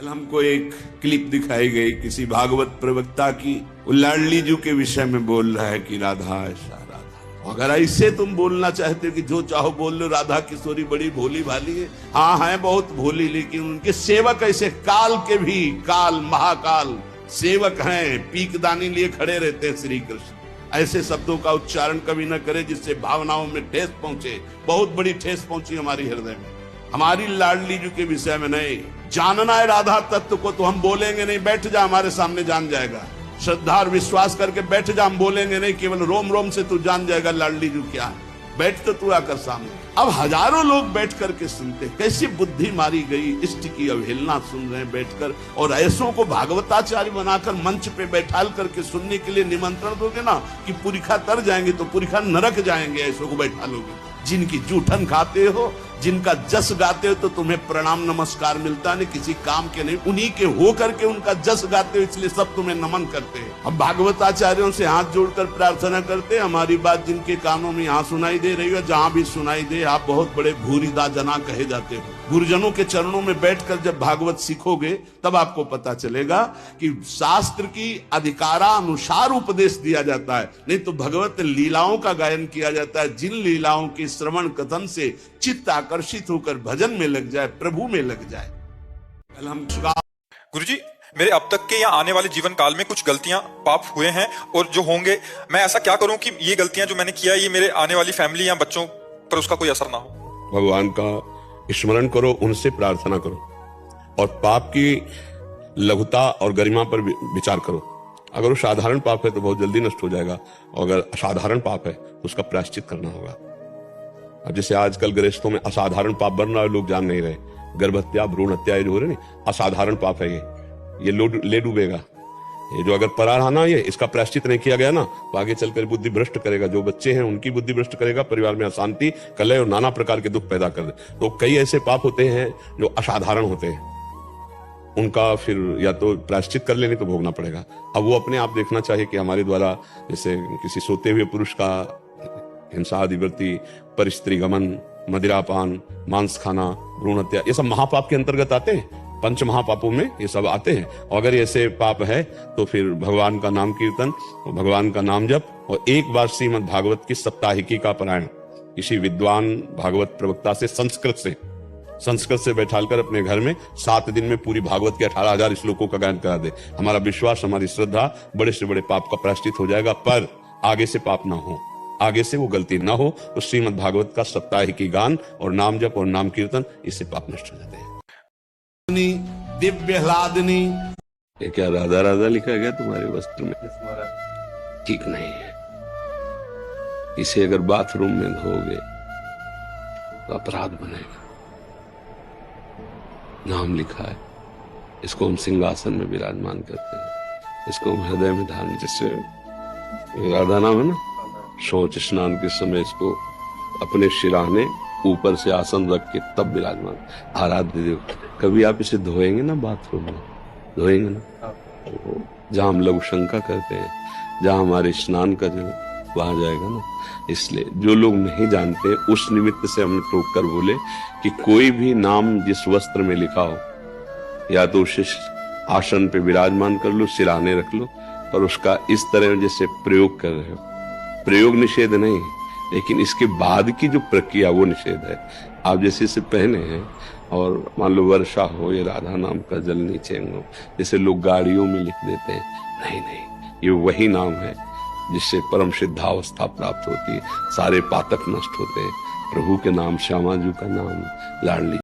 कल हमको एक क्लिप दिखाई गई किसी भागवत प्रवक्ता की, वो लाडली जी के विषय में बोल रहा है कि राधा ऐसा राधा। अगर ऐसे तुम बोलना चाहते हो कि जो चाहो बोल लो, राधा किशोरी बड़ी भोली भाली है, हाँ है बहुत भोली, लेकिन उनके सेवक ऐसे काल के भी काल महाकाल सेवक हैं, पीकदानी लिए खड़े रहते हैं श्री कृष्ण। ऐसे शब्दों का उच्चारण कभी न करे जिससे भावनाओं में ठेस पहुंचे। बहुत बड़ी ठेस पहुंची हमारी हृदय में। हमारी लाडली जी के विषय में नहीं जानना है राधा तत्व को तो हम बोलेंगे नहीं, बैठ जा हमारे सामने जान जाएगा। श्रद्धा और विश्वास करके बैठ जा, हम बोलेंगे नहीं, केवल रोम रोम से तू जान जाएगा लाडली जी क्या है। बैठ तो तू आकर सामने। अब हजारों लोग बैठ करके सुनते, कैसी बुद्धि मारी गई, इष्ट की अवहेलना सुन रहे हैं बैठकर। और ऐसों को भागवताचार्य बनाकर मंच पे बैठाल करके सुनने के लिए निमंत्रण दोगे ना कि पुरिखा तर जाएंगे तो पुरिखा नरक जाएंगे। ऐसों को बैठा लोगे, जिनकी जूठन खाते हो, जिनका जस गाते हो, तो तुम्हें प्रणाम नमस्कार मिलता नहीं, किसी काम के नहीं, उन्हीं के हो करके उनका जस गाते हो, इसलिए सब तुम्हें नमन करते हैं। अब भागवताचार्यों से हाथ जोड़कर प्रार्थना करते हैं, हमारी बात जिनके कानों में यहाँ सुनाई दे रही है, जहां भी सुनाई दे, आप बहुत बड़े भूरिदा जना कहे जाते हो। गुरुजनों के चरणों में बैठकर जब भागवत सीखोगे तब आपको पता चलेगा कि शास्त्र की अधिकारानुसार उपदेश दिया जाता है, नहीं तो भगवत लीलाओं का गायन किया जाता है। जिन लीलाओं के श्रवण कथन से चित्त आकर्षित होकर भजन में लग जाए, प्रभु में लग जाए। कल हम गुरुजी, मेरे अब तक के या आने वाले जीवन काल में कुछ गलतियां पाप हुए हैं और जो होंगे, मैं ऐसा क्या करूं कि ये गलतियां जो मैंने किया ये मेरे आने वाली फैमिली या बच्चों पर उसका कोई असर ना हो। भगवान का स्मरण करो, उनसे प्रार्थना करो और पाप की लघुता और गरिमा पर विचार करो। अगर वो साधारण पाप है तो बहुत जल्दी नष्ट हो जाएगा, और अगर असाधारण पाप है तो उसका प्रायश्चित करना होगा। अब जैसे आजकल गृहस्थों में असाधारण पाप बन रहा है, लोग जान नहीं रहे। गर्भ हत्या, भ्रूण हत्या जो हो रही है, असाधारण पाप है ये ले डूबेगा। ये जो अगर पराराना ये इसका प्रायश्चित नहीं किया गया ना तो आगे चलकर बुद्धि भ्रष्ट करेगा। जो बच्चे हैं उनकी बुद्धि भ्रष्ट करेगा, परिवार में अशांति, कलह और नाना प्रकार के दुख पैदा कर दे। तो कई ऐसे पाप होते हैं जो असाधारण होते हैं, उनका फिर या तो प्रायश्चित कर लेने तो भोगना पड़ेगा। अब वो अपने आप देखना चाहिए कि हमारे द्वारा जैसे किसी सोते हुए पुरुष का हिंसा आदिवृत्ति, परिस्त्री गमन, मदिरापान, मांस खाना, भ्रूण हत्या, ये सब महापाप के अंतर्गत आते हैं। पंच महापापों में ये सब आते हैं। और अगर ऐसे पाप है तो फिर भगवान का नाम कीर्तन और भगवान का नाम जप और एक बार श्रीमद् भागवत की सप्ताहिकी का पारायण किसी विद्वान भागवत प्रवक्ता से संस्कृत से बैठालकर अपने घर में 7 दिन में पूरी भागवत के 18,000 श्लोकों का गायन करा दे। हमारा विश्वास, हमारी श्रद्धा, बड़े से बड़े पाप का प्रायश्चित हो जाएगा। पर आगे से पाप ना हो, आगे से वो गलती ना हो, तो श्रीमद् भागवत का सप्ताहिकी गान और नाम जप और नाम कीर्तन, इससे पाप नष्ट हो जाते हैं। दिव्य ह्लादनी, ये क्या राधा राधा लिखा गया तुम्हारे वस्त्र में? ठीक नहीं है। इसे अगर बाथरूम में धोगे तो अपराध बनेगा। नाम लिखा है, इसको हम सिंहासन में विराजमान करते हैं, इसको हम हृदय में धारण, जैसे राधा नाम है ना, शौच स्नान के समय इसको अपने शिराने ऊपर से आसन रख के तब विराजमान आराध्य देव। कभी आप इसे धोएंगे ना, बाथरूम में धोएंगे ना, जहां हम लघु शंका करते हैं, जहां हमारे स्नान का जगह वहां जाएगा ना। इसलिए जो लोग नहीं जानते उस निमित्त से हमने टोक कर बोले कि कोई भी नाम जिस वस्त्र में लिखा हो, या तो उसे आसन पे विराजमान कर लो, सिराने रख लो, और उसका इस तरह जैसे प्रयोग कर रहे हो, प्रयोग निषेध नहीं, लेकिन इसके बाद की जो प्रक्रिया वो निषेध है। आप जैसे इसे पहने हैं और मान लो वर्षा हो, ये राधा नाम का जल नीचे हो, जैसे लोग गाड़ियों में लिख देते हैं, नहीं, ये वही नाम है जिससे परम सिद्धावस्था प्राप्त होती है, सारे पातक नष्ट होते हैं। प्रभु के नाम, श्यामा जी का नाम, लाडली